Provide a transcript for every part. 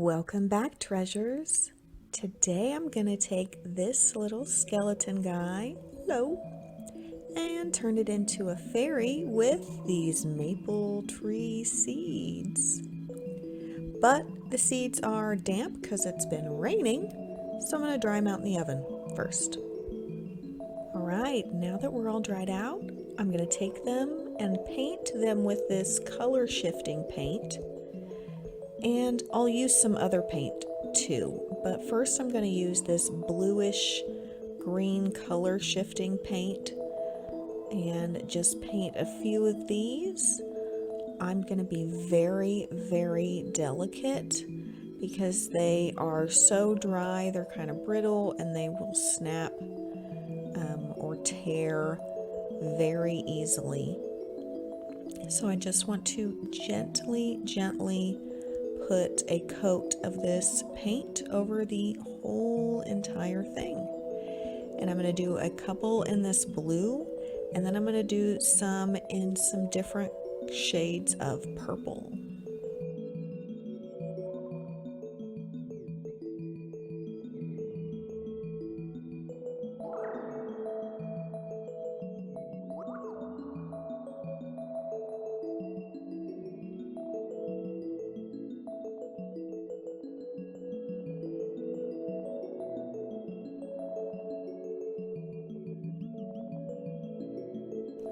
Welcome back, treasures. Today I'm going to take this little skeleton guy, hello, and turn it into a fairy with these maple tree seeds. But the seeds are damp because it's been raining, so I'm going to dry them out in the oven first. Alright, now that we're all dried out, I'm going to take them and paint them with this color shifting paint. And I'll use some other paint too, but first I'm going to use this bluish green color shifting paint and just paint a few of these. I'm going to be very, very delicate because they are so dry, they're kind of brittle and they will snap or tear very easily. So I just want to gently put a coat of this paint over the whole entire thing. And I'm going to do a couple in this blue, and then I'm going to do some in some different shades of purple.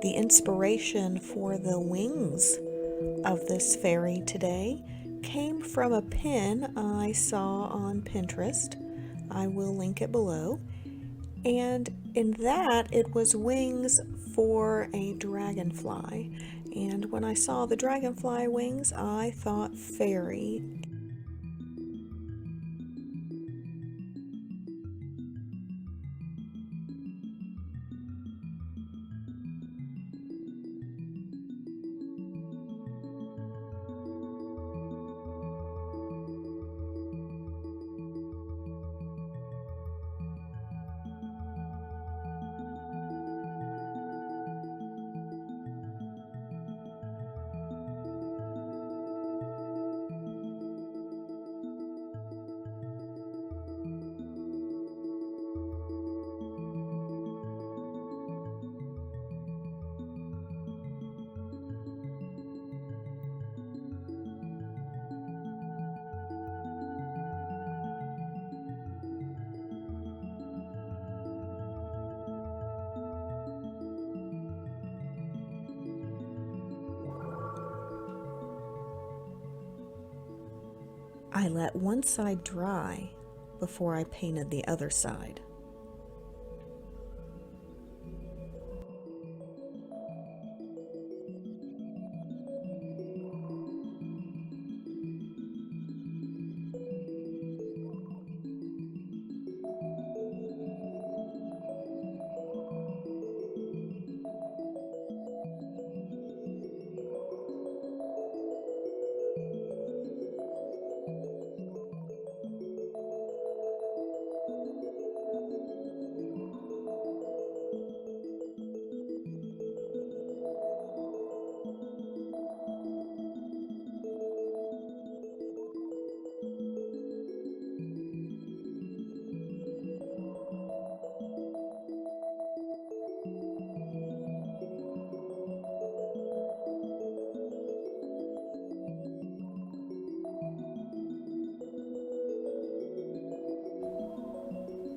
The inspiration for the wings of this fairy today came from a pin I saw on Pinterest. I will link it below. And in that, it was wings for a dragonfly. And when I saw the dragonfly wings, I thought fairy. I let one side dry before I painted the other side.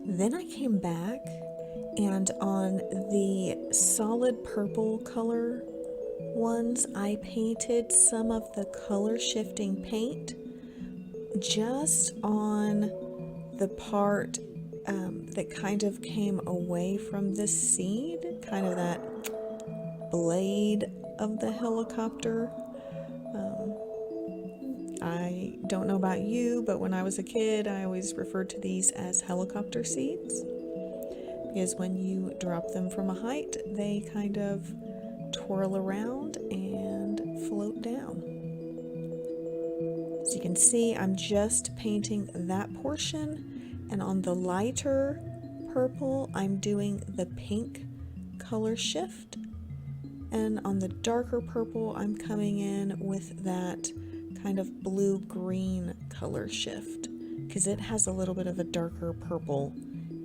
Then I came back and on the solid purple color ones, I painted some of the color shifting paint just on the part that kind of came away from the seed, kind of that blade of the helicopter. I don't know about you, but when I was a kid, I always referred to these as helicopter seeds because when you drop them from a height, they kind of twirl around and float down. So you can see I'm just painting that portion, and on the lighter purple, I'm doing the pink color shift, and on the darker purple, I'm coming in with that kind of blue-green color shift because it has a little bit of a darker purple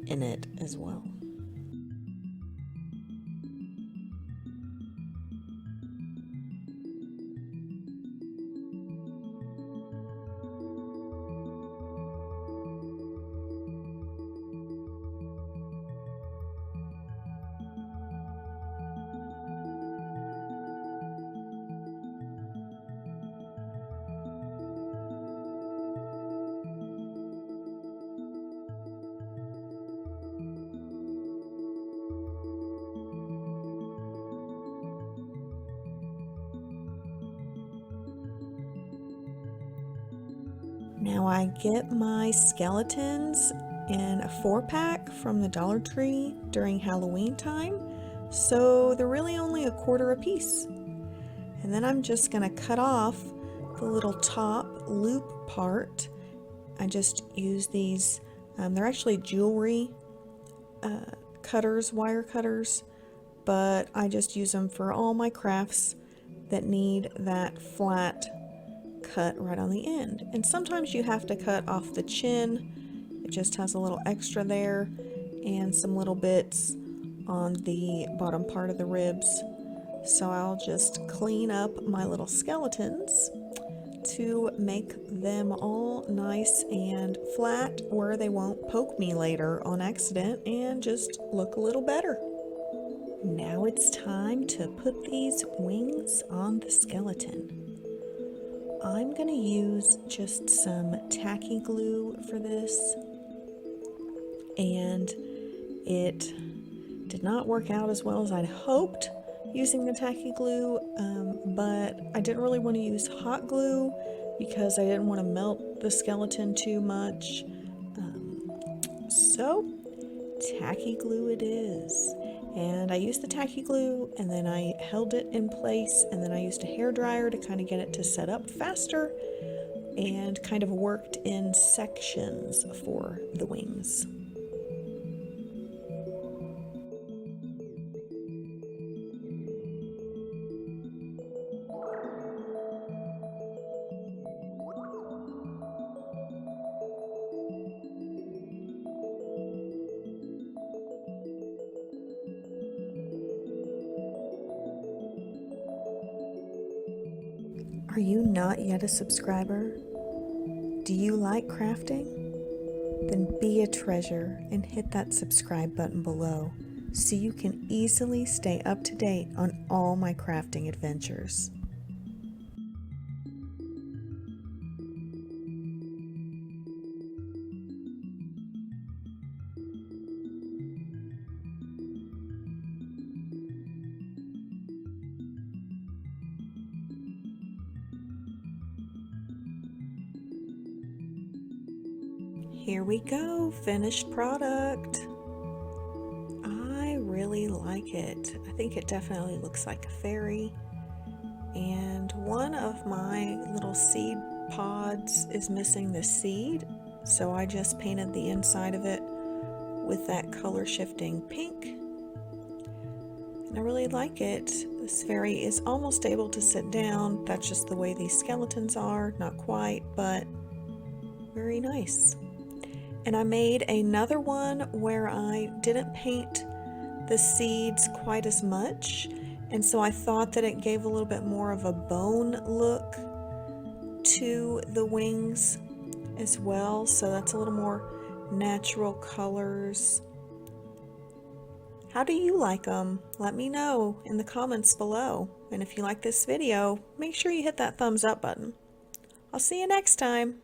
in it as well. Now I get my skeletons in a 4-pack from the Dollar Tree during Halloween time, so they're really only $1/4 a piece. And then I'm just going to cut off the little top loop part. I just use these, they're actually jewelry cutters, wire cutters, but I just use them for all my crafts that need that flat cut right on the end. And sometimes you have to cut off the chin. It just has a little extra there and some little bits on the bottom part of the ribs. So I'll just clean up my little skeletons to make them all nice and flat where they won't poke me later on accident and just look a little better. Now it's time to put these wings on the skeleton. I'm going to use just some tacky glue for this, and it did not work out as well as I'd hoped using the tacky glue, but I didn't really want to use hot glue because I didn't want to melt the skeleton too much, so tacky glue it is. And I used the tacky glue and then I held it in place, and then I used a hairdryer to kind of get it to set up faster and kind of worked in sections for the wings. Are you not yet a subscriber? Do you like crafting? Then be a treasure and hit that subscribe button below so you can easily stay up to date on all my crafting adventures. Here we go, finished product. I really like it. I think it definitely looks like a fairy. And one of my little seed pods is missing the seed, so I just painted the inside of it with that color shifting pink. And I really like it. This fairy is almost able to sit down. That's just the way these skeletons are. Not quite, but very nice. And I made another one where I didn't paint the seeds quite as much, and so I thought that it gave a little bit more of a bone look to the wings as well, so that's a little more natural colors. How do you like them? Let me know in the comments below, and if you like this video, make sure you hit that thumbs up button. I'll see you next time.